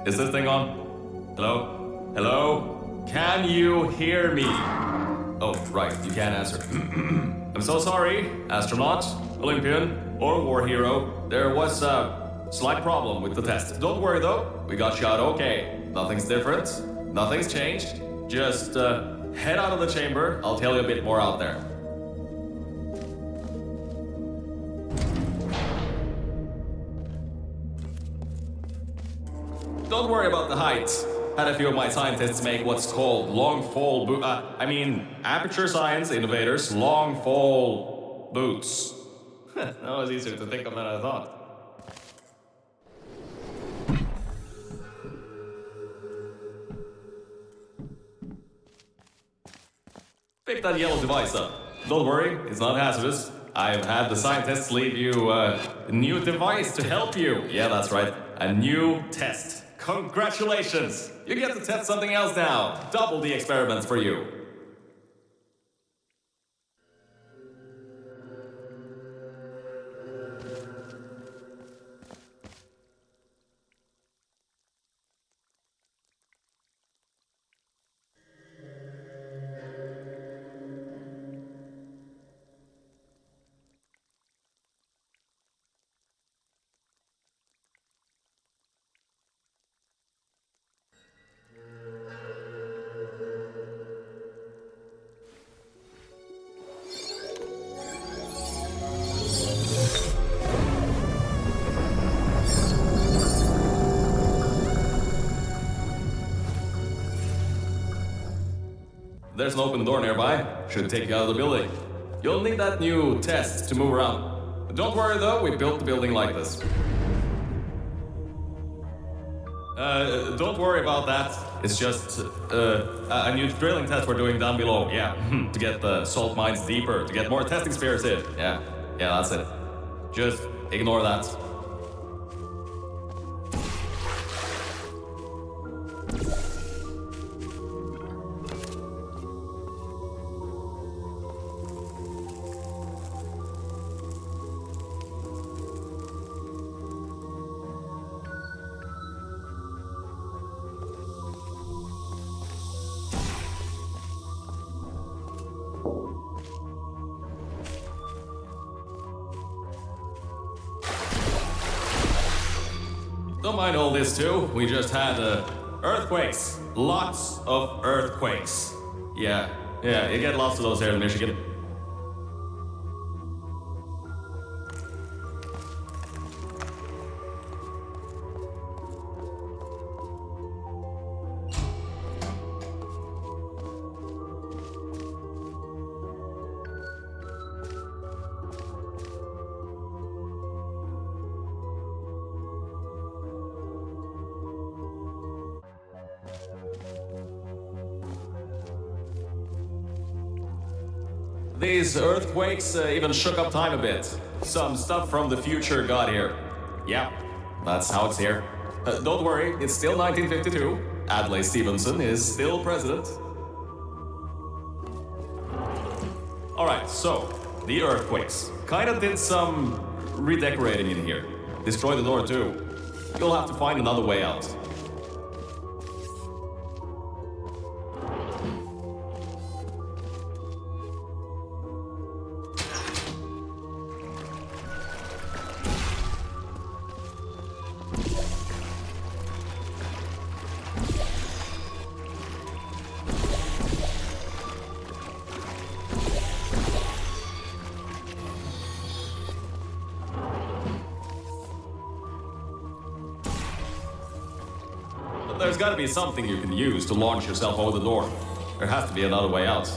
Is this thing on? Hello? Hello? Can you hear me? Oh, right, you can't answer. I'm so sorry, astronaut, Olympian, or war hero. There was a slight problem with the test. Don't worry though, we got you out okay. Nothing's different, nothing's changed. Just head out of the chamber, I'll tell you a bit more out there. Don't worry about the height. Had a few of my scientists make what's called long fall aperture science innovators, long fall boots. That was easier to think of than I thought. Pick that yellow device up. Don't worry, it's not hazardous. I've had the scientists leave you a new device to help you. Yeah, that's right, a new test. Congratulations! You get to test something else now. Double the experiments for you. There's an open door nearby. Should take you out of the building. You'll need that new test to move around. Don't worry though, we built the building like this. Don't worry about that. It's just a new drilling test we're doing down below. Yeah, to get the salt mines deeper, to get more testing spheres in. Yeah, that's it. Just ignore that. Don't mind all this too, we just had earthquakes. Lots of earthquakes. Yeah, you get lots of those here in Michigan. These earthquakes even shook up time a bit. Some stuff from the future got here. Yeah, that's how it's here. Don't worry, it's still 1952. Adlai Stevenson is still president. Alright, so, the earthquakes. Kinda did some redecorating in here. Destroyed the door too. You'll have to find another way out. There's gotta be something you can use to launch yourself over the door. There has to be another way out.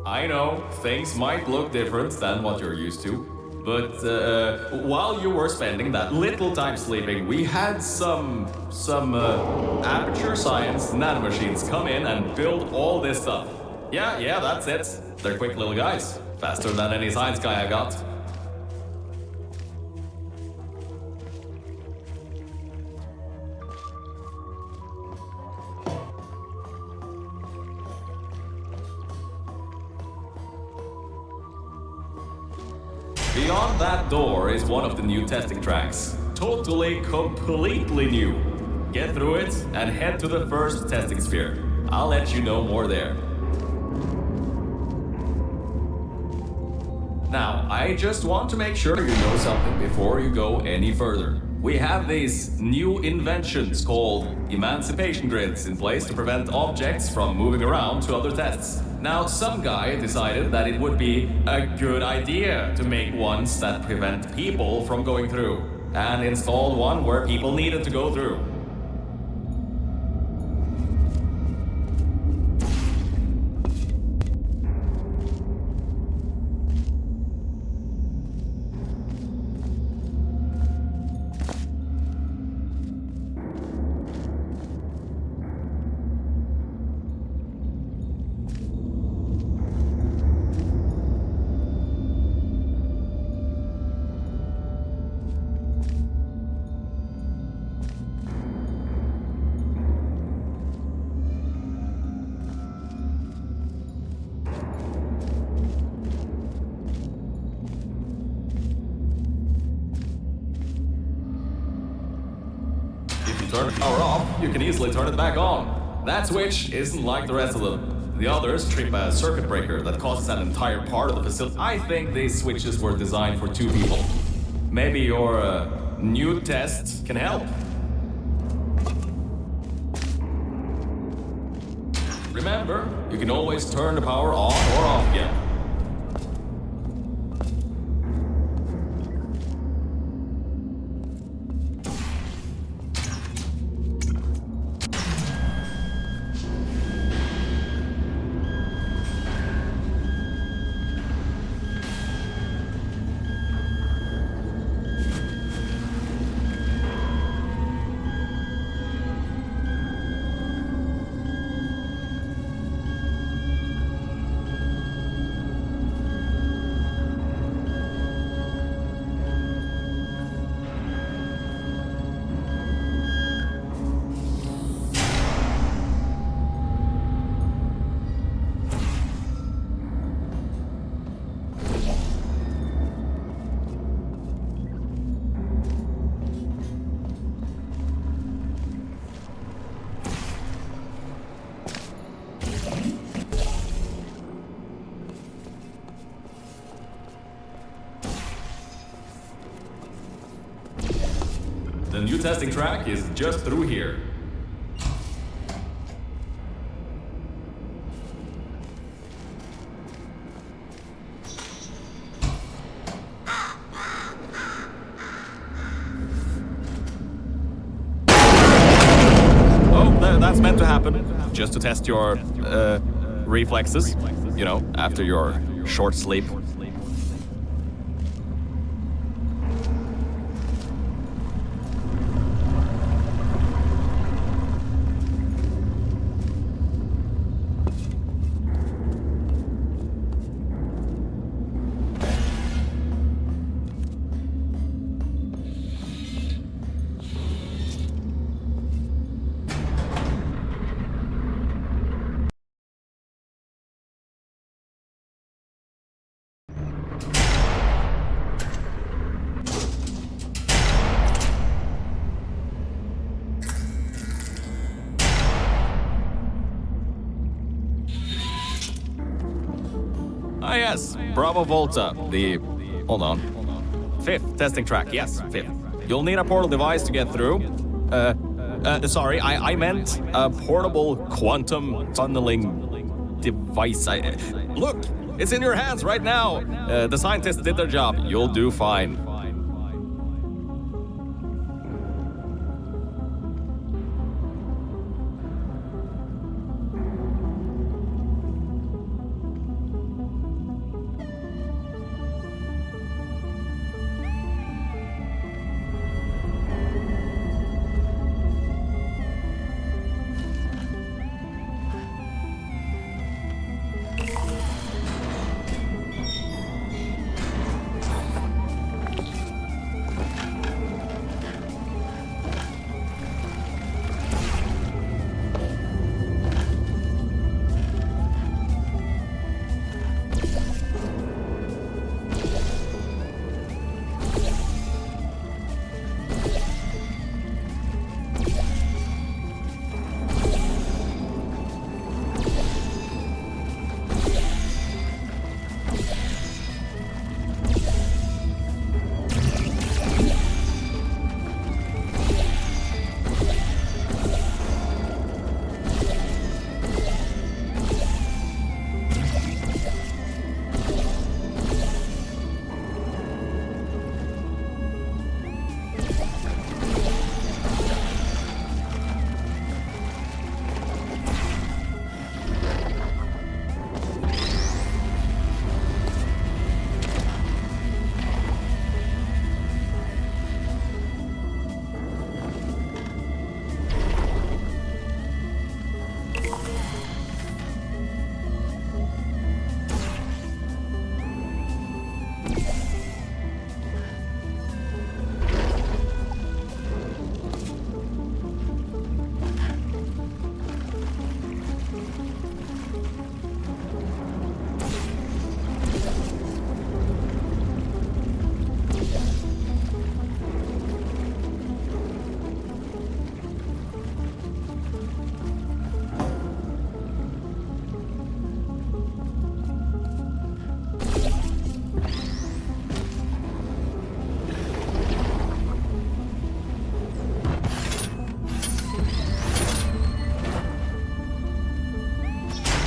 I know, things might look different than what you're used to, But while you were spending that little time sleeping, we had some aperture science nanomachines come in and build all this stuff. Yeah, that's it. They're quick little guys. Faster than any science guy I got. Beyond that door is one of the new testing tracks. Totally, completely new. Get through it and head to the first testing sphere. I'll let you know more there. Now, I just want to make sure you know something before you go any further. We have these new inventions called emancipation grids in place to prevent objects from moving around to other tests. Now, some guy decided that it would be a good idea to make ones that prevent people from going through, and installed one where people needed to go through. Turn the power off, you can easily turn it back on. That switch isn't like the rest of them. The others trip a circuit breaker that causes an entire part of the facility. I think these switches were designed for 2 people. Maybe your new test can help. Remember, you can always turn the power on or off again. The new testing track is just through here. Oh, that's meant to happen. Just to test your reflexes, you know, after your short sleep. Ah, yes, Bravo Volta, hold on, 5th testing track, yes, 5th. You'll need a portal device to get through. Sorry, I meant a portable quantum tunneling device. Look, it's in your hands right now. The scientists did their job. You'll do fine.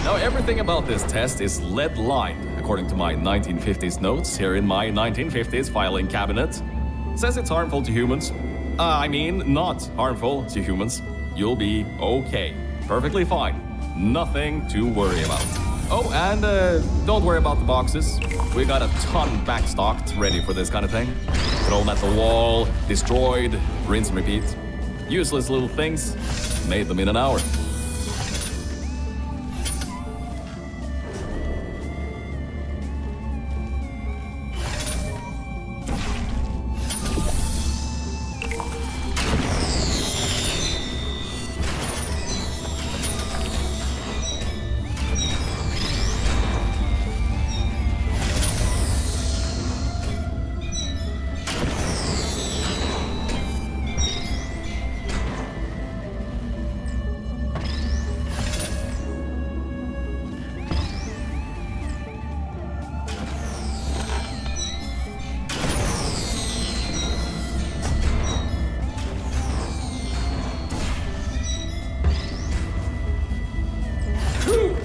Now, everything about this test is lead-lined, according to my 1950s notes here in my 1950s filing cabinet. Says it's harmful to humans. I mean, not harmful to humans. You'll be okay. Perfectly fine. Nothing to worry about. Oh, and don't worry about the boxes. We got a ton backstocked, ready for this kind of thing. Thrown at the wall, destroyed, rinse and repeat. Useless little things. Made them in an hour.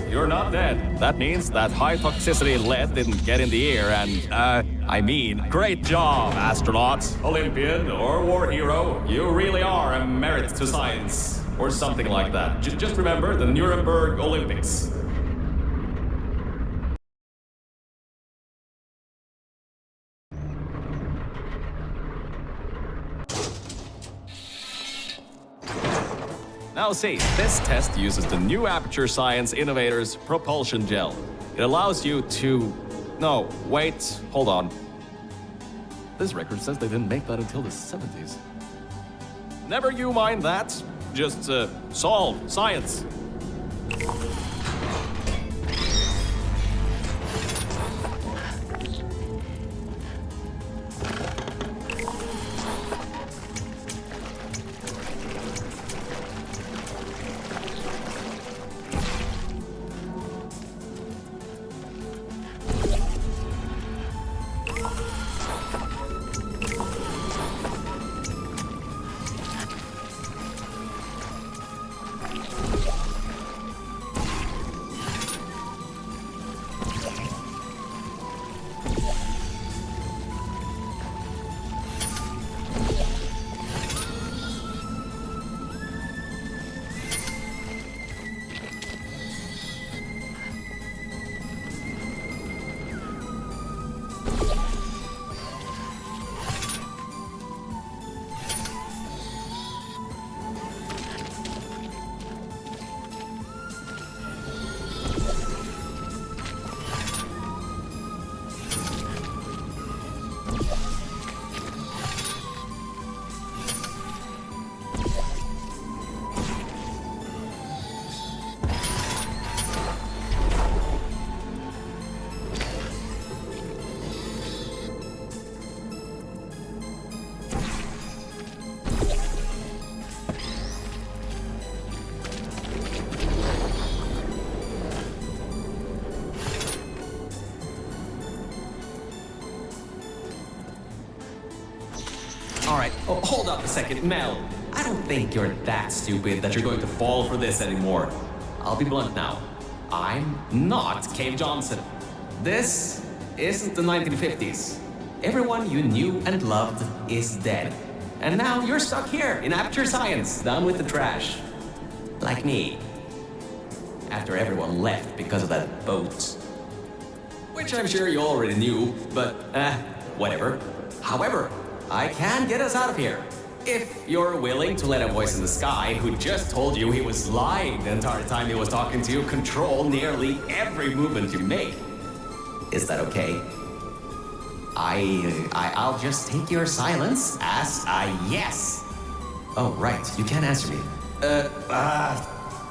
You're not dead. That means that high toxicity lead didn't get in the air and, I mean, great job, astronaut, Olympian, or war hero. You really are a merit to science. Or something like that. Just remember the Nuremberg Olympics. Now see, this test uses the new Aperture Science Innovators propulsion gel. It allows you to... No, wait, hold on. This record says they didn't make that until the 70s. Never you mind that. Just, solve science. All right, hold up a second, Mel. I don't think you're that stupid that you're going to fall for this anymore. I'll be blunt now. I'm not Cave Johnson. This isn't the 1950s. Everyone you knew and loved is dead. And now you're stuck here in Aperture Science, down with the trash. Like me. After everyone left because of that boat. Which I'm sure you already knew, but, whatever. However, I can get us out of here. If you're willing to let a voice in the sky who just told you he was lying the entire time he was talking to you control nearly every movement you make. Is that okay? I'll just take your silence as a yes. Oh, right, you can't answer me.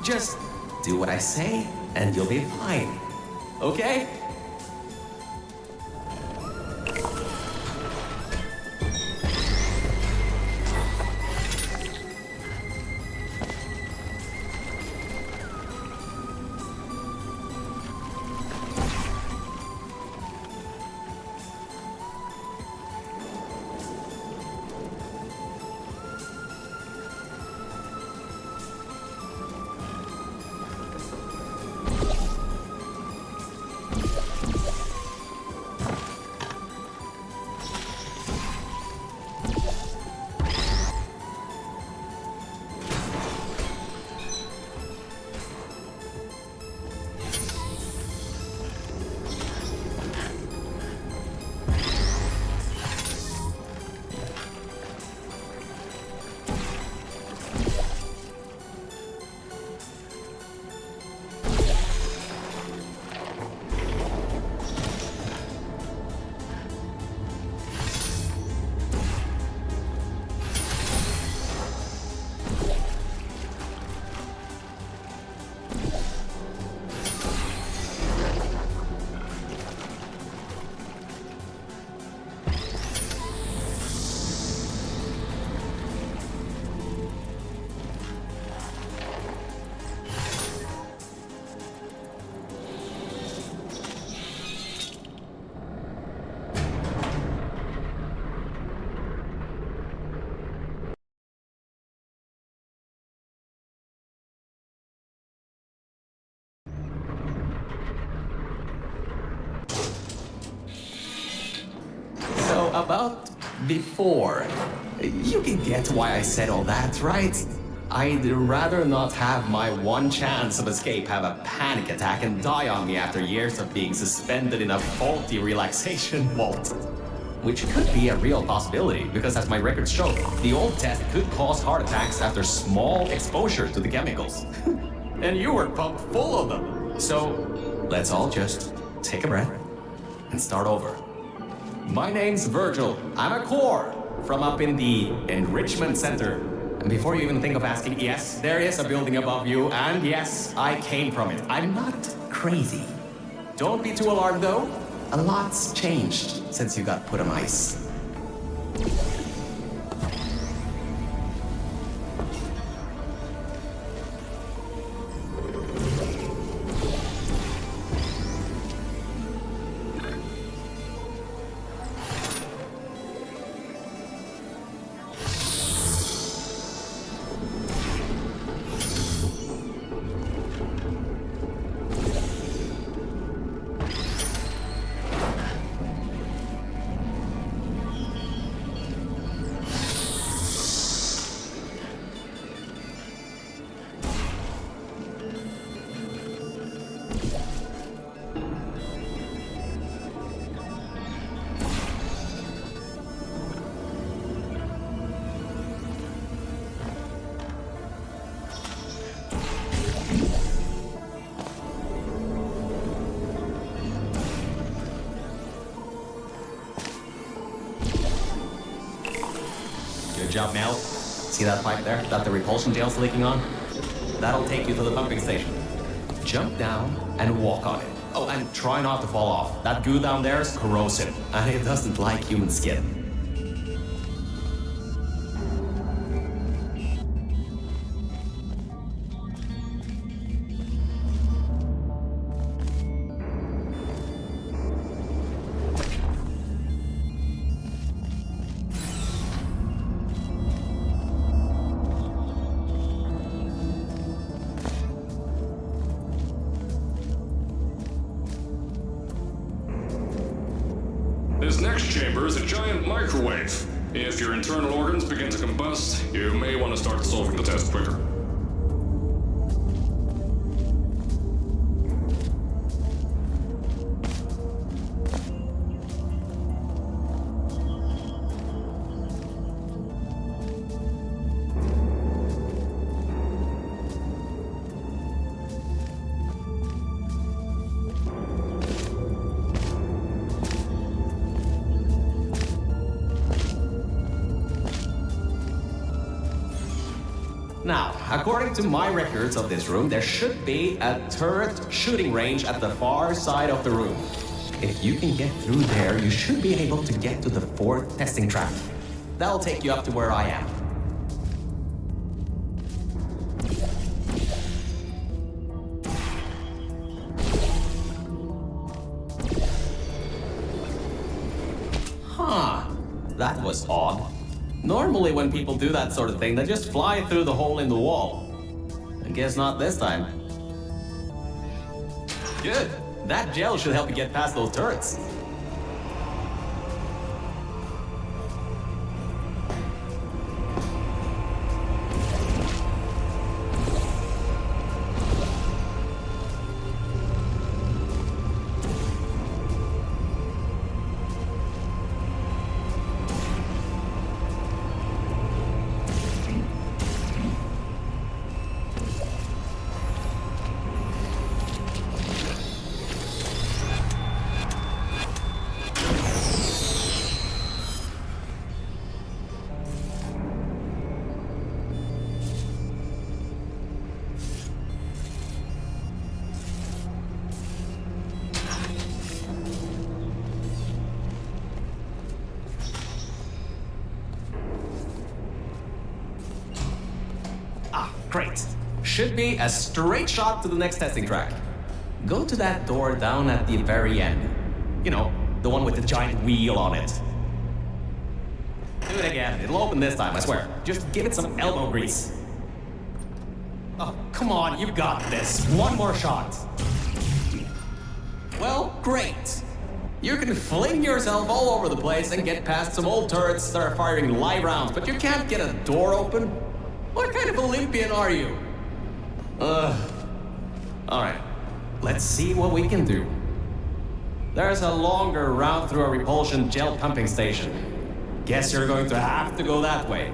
Just do what I say and you'll be fine. Okay? about before. You can get why I said all that, right? I'd rather not have my one chance of escape have a panic attack and die on me after years of being suspended in a faulty relaxation vault. Which could be a real possibility, because as my records show, the old test could cause heart attacks after small exposure to the chemicals. And you were pumped full of them. So, let's all just take a breath and start over. My name's Virgil. I'm a core from up in the Enrichment Center. And before you even think of asking, yes, there is a building above you, and yes, I came from it. I'm not crazy. Don't be too alarmed though. A lot's changed since you got put on ice. Good job, MEL. See that pipe there that the repulsion gel's leaking on? That'll take you to the pumping station. Jump down and walk on it. Oh, and try not to fall off. That goo down there is corrosive, and it doesn't like human skin. This next chamber is a giant microwave. If your internal organs begin to combust, you may want to start solving the test quicker. Now, according to my records of this room, there should be a turret shooting range at the far side of the room. If you can get through there, you should be able to get to the 4th testing track. That'll take you up to where I am. Huh, that was odd. Normally when people do that sort of thing, they just fly through the hole in the wall. I guess not this time. Good. That gel should help you get past those turrets. Great. Should be a straight shot to the next testing track. Go to that door down at the very end. You know, the one with the giant wheel on it. Do it again. It'll open this time, I swear. Just give it some elbow grease. Oh, come on, you got this. One more shot. Well, great. You can fling yourself all over the place and get past some old turrets that are firing live rounds, but you can't get a door open? What kind of Olympian are you? Alright, let's see what we can do. There's a longer route through a repulsion gel pumping station. Guess you're going to have to go that way.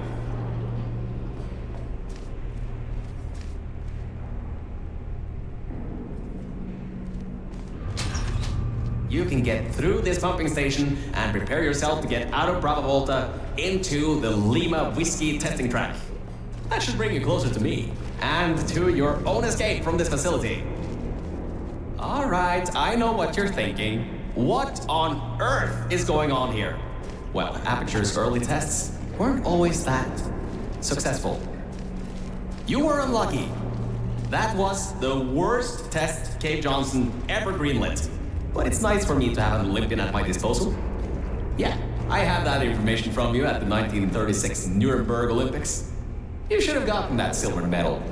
You can get through this pumping station and prepare yourself to get out of Bravo Volta into the Lima Whiskey testing track. That should bring you closer to me and to your own escape from this facility. Alright, I know what you're thinking. What on earth is going on here? Well, Aperture's early tests weren't always that successful. You were unlucky. That was the worst test Cave Johnson ever greenlit. But it's nice for me to have an Olympian at my disposal. Yeah, I have that information from you at the 1936 Nuremberg Olympics. You should have gotten that silver medal.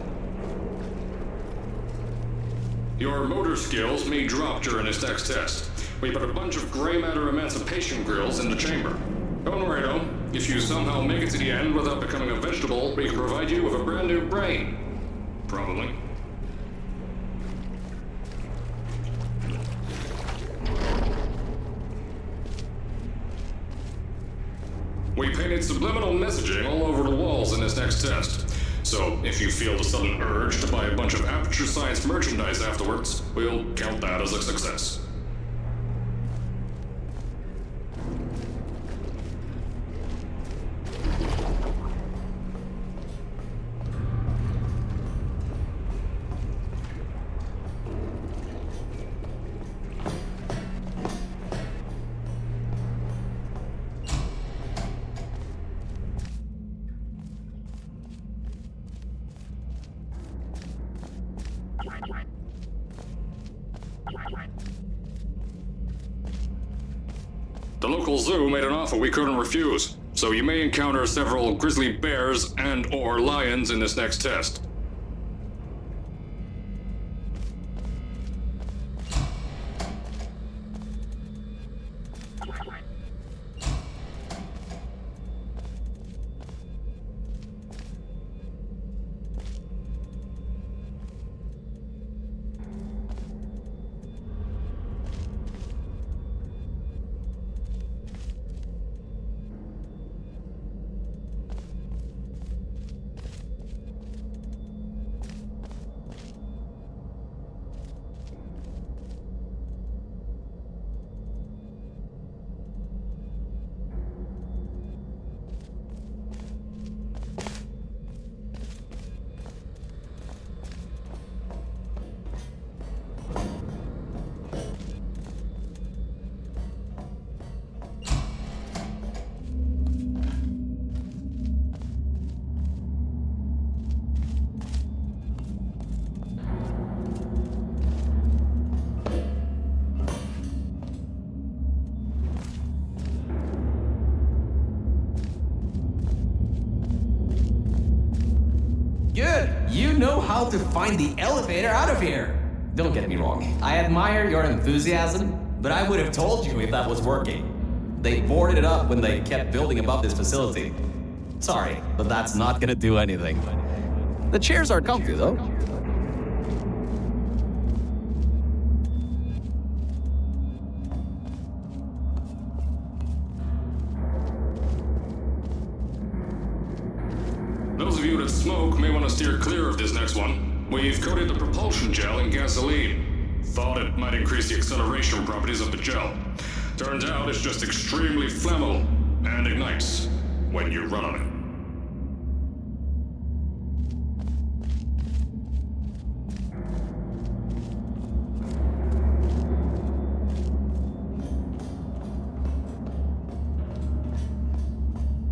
Your motor skills may drop during this next test. We put a bunch of gray matter emancipation grills in the chamber. Don't worry though, if you somehow make it to the end without becoming a vegetable, we can provide you with a brand new brain. Probably. We painted subliminal messaging all over the walls in this next test. So, if you feel the sudden urge to buy a bunch of Aperture Science merchandise afterwards, we'll count that as a success. The local zoo made an offer we couldn't refuse, so you may encounter several grizzly bears and/or lions in this next test. Good! You know how to find the elevator out of here! Don't get me wrong, I admire your enthusiasm, but I would have told you if that was working. They boarded it up when they kept building above this facility. Sorry, but that's not gonna do anything. The chairs are comfy, though. Those of you that smoke may want to steer clear of this next one. We've coated the propulsion gel in gasoline. Thought it might increase the acceleration properties of the gel. Turns out it's just extremely flammable and ignites when you run on it.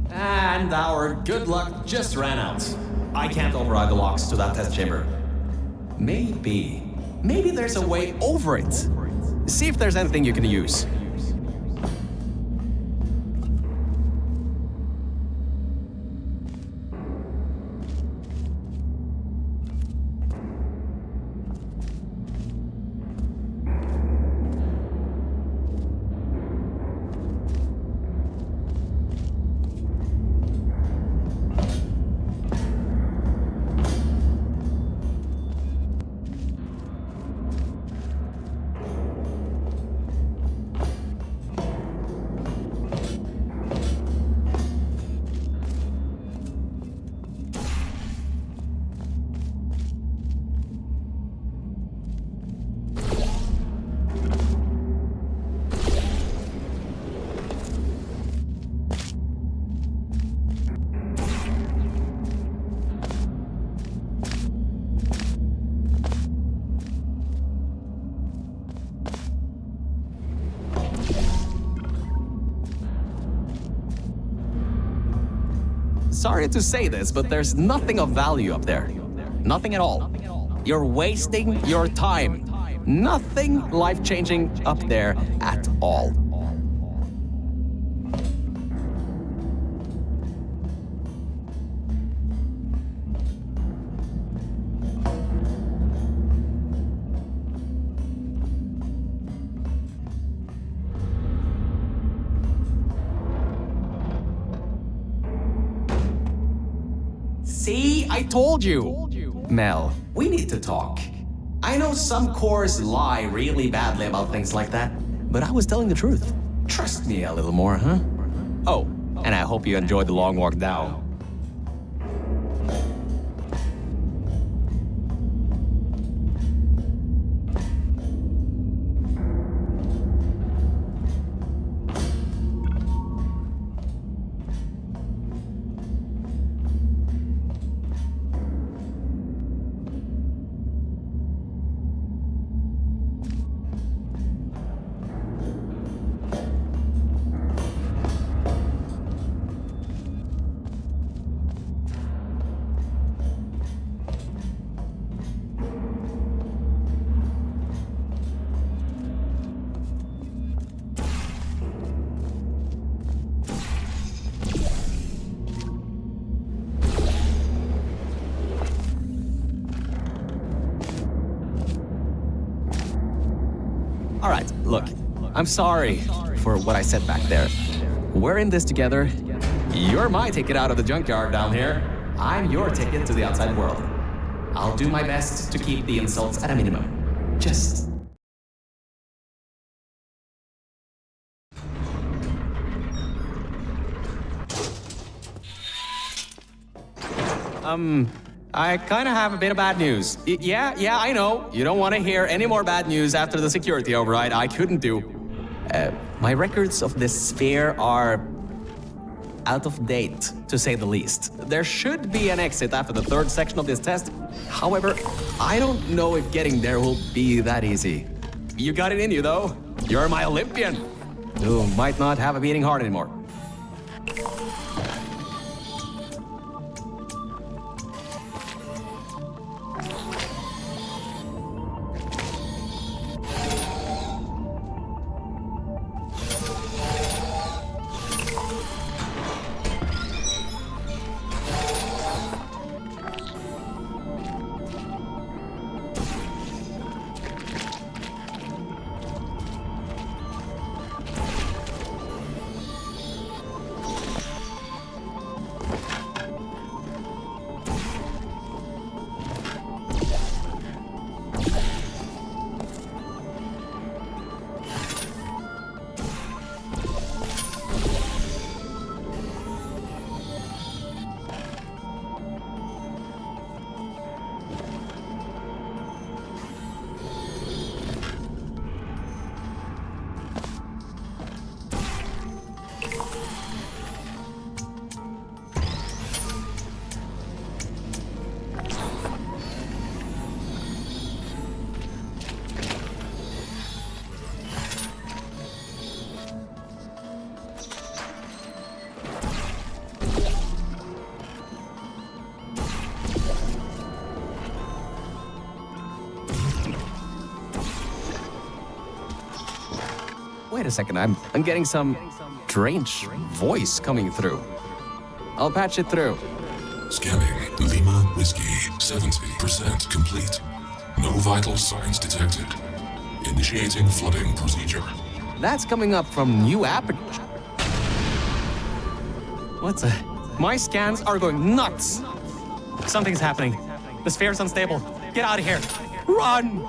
And our good luck just ran out. I can't override the locks to that test chamber. Maybe there's a way over it. See if there's anything you can use. Sorry to say this, but there's nothing of value up there. Nothing at all. You're wasting your time. Nothing life-changing up there at all. See, I told you. Mel, we need to talk. I know some cores lie really badly about things like that, but I was telling the truth. Trust me a little more, huh? Oh, and I hope you enjoyed the long walk down. All right, look, I'm sorry for what I said back there. We're in this together. You're my ticket out of the junkyard down here. I'm your ticket to the outside world. I'll do my best to keep the insults at a minimum. Just... I kind of have a bit of bad news. Yeah, I know. You don't want to hear any more bad news after the security override. I couldn't do. My records of this sphere are out of date, to say the least. There should be an exit after the third section of this test. However, I don't know if getting there will be that easy. You got it in you, though. You're my Olympian. You might not have a beating heart anymore. Wait a second, I'm getting some strange voice coming through. I'll patch it through. Scanning Lima Whiskey, 70% complete. No vital signs detected. Initiating flooding procedure. That's coming up from new app. What's a... My scans are going nuts. Something's happening. The sphere's unstable. Get out of here. Run!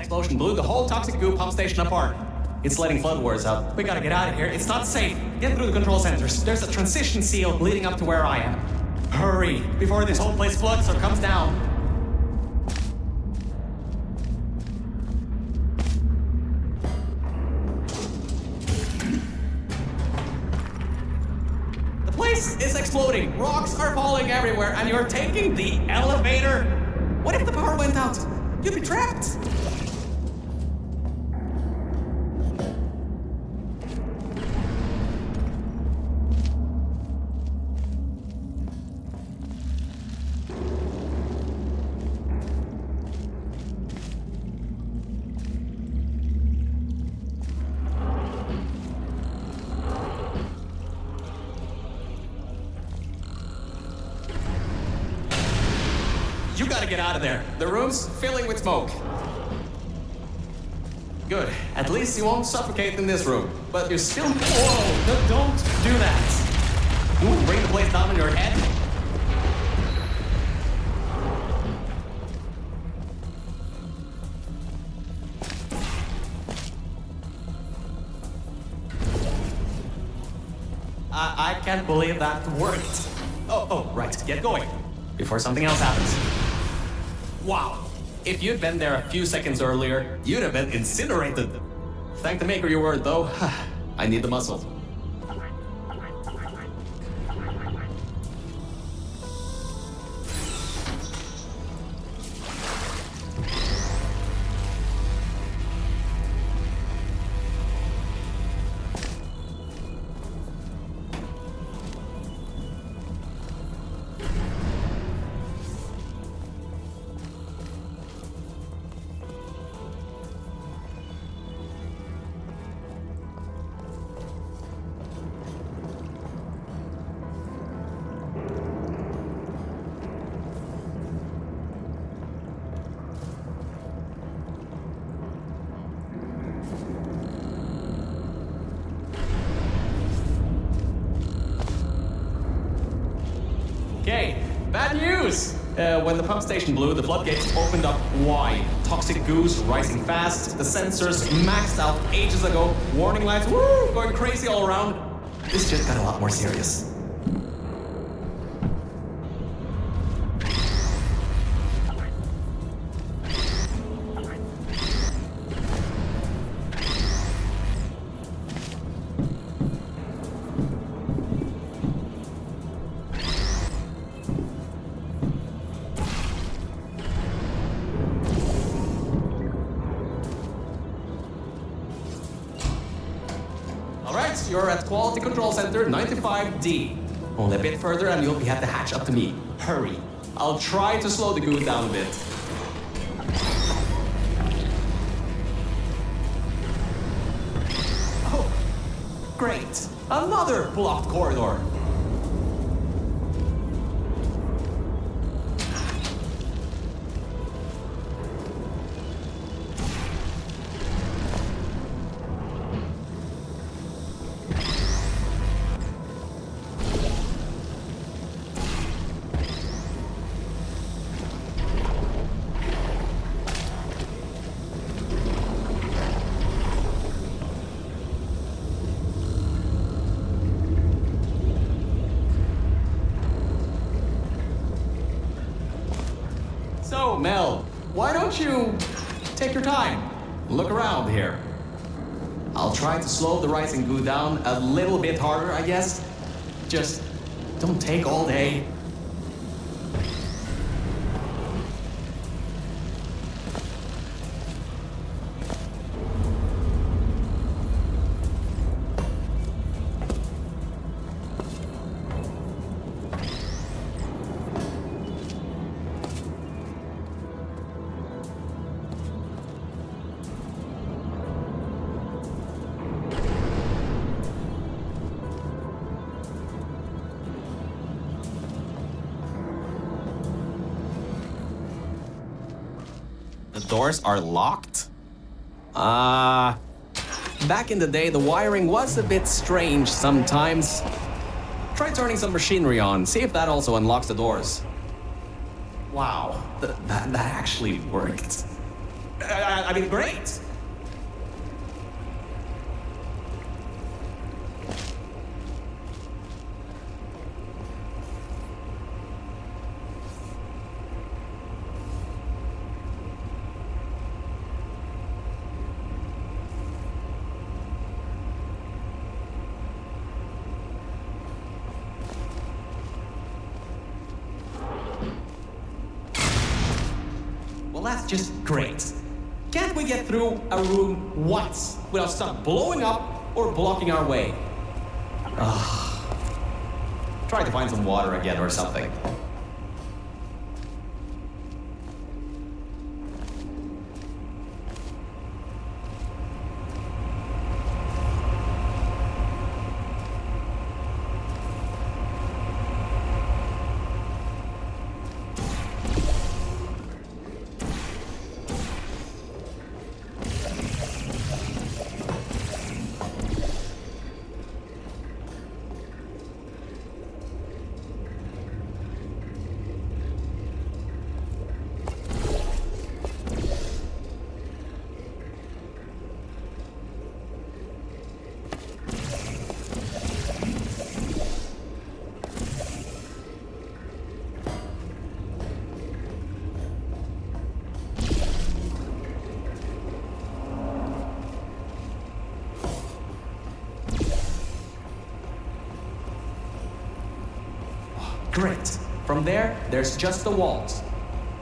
explosion blew the whole toxic goo pump station apart. It's letting flood waters out. We gotta get out of here. It's not safe. Get through the control centers. There's a transition seal leading up to where I am. Hurry, before this whole place floods or comes down. The place is exploding. Rocks are falling everywhere, and you're taking the elevator? What if the power went out? You'd be trapped. You gotta get out of there. The room's filling with smoke. Good. At least you won't suffocate in this room. But you're still... Whoa! No, don't do that. You won't bring the place down on your head? I can't believe that worked. Oh, right. Get going. Before something else happens. Wow. If you'd been there a few seconds earlier, you'd have been incinerated. Thank the maker you weren't, though. I need the muscle. Okay, bad news! When the pump station blew, the floodgates opened up wide. Toxic goos rising fast, the sensors maxed out ages ago, warning lights, woo, going crazy all around. This just got a lot more serious. Alright, you're at Quality Control Center 95D. Only a bit further and you'll be at the hatch up to me. Hurry. I'll try to slow the goo down a bit. Oh, great. Another blocked corridor. So, Mel, why don't you take your time? Look around here. I'll try to slow the rising goo down a little bit harder, I guess. Just don't take all day. The doors are locked? Back in the day, the wiring was a bit strange sometimes. Try turning some machinery on, see if that also unlocks the doors. Wow, that actually worked. I mean, great. Well, that's just great. Can't we get through a room once without stuff blowing up or blocking our way? Try to find some water again or something. Great. From there, there's just the walls.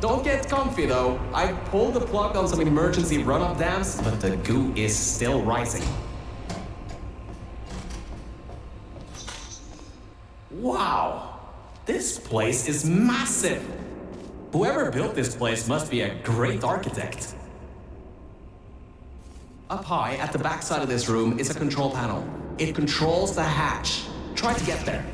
Don't get comfy though. I pulled the plug on some emergency runoff dams, but the goo is still rising. Wow! This place is massive! Whoever built this place must be a great architect. Up high, at the back side of this room, is a control panel. It controls the hatch. Try to get there.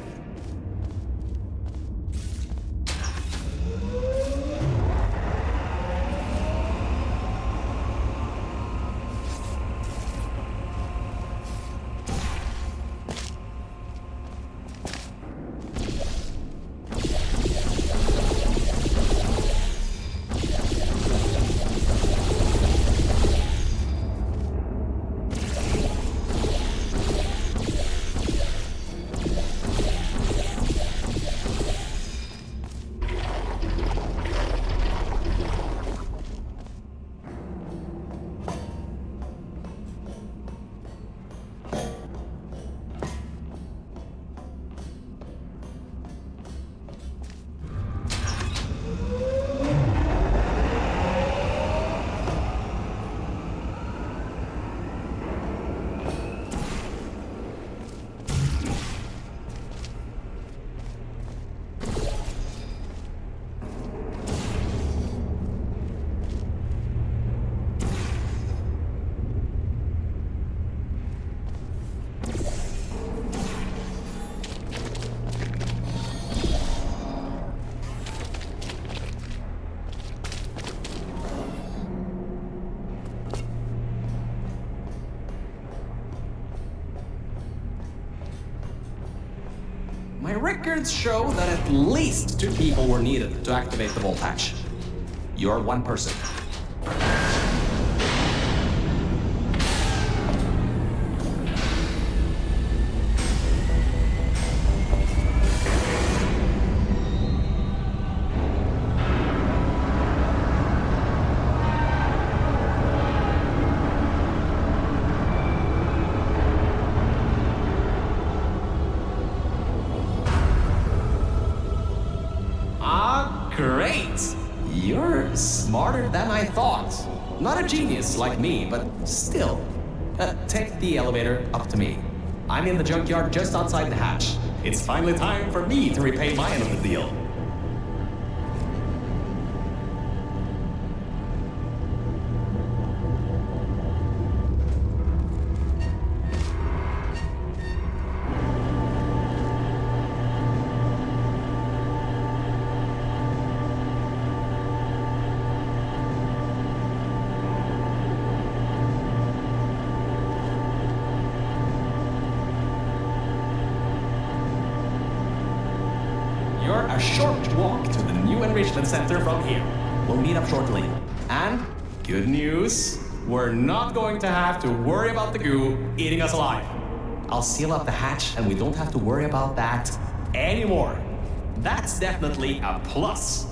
My records show that at least 2 people were needed to activate the vault hatch. You're one person. Great! You're smarter than I thought. Not a genius like me, but still. Take the elevator up to me. I'm in the junkyard just outside the hatch. It's finally time for me to repay my end of the deal. You're a short walk to the new enrichment center from here. We'll meet up shortly. And Good news. We're not going to have to worry about the goo eating us alive. I'll seal up the hatch and we don't have to worry about that anymore. That's definitely a plus.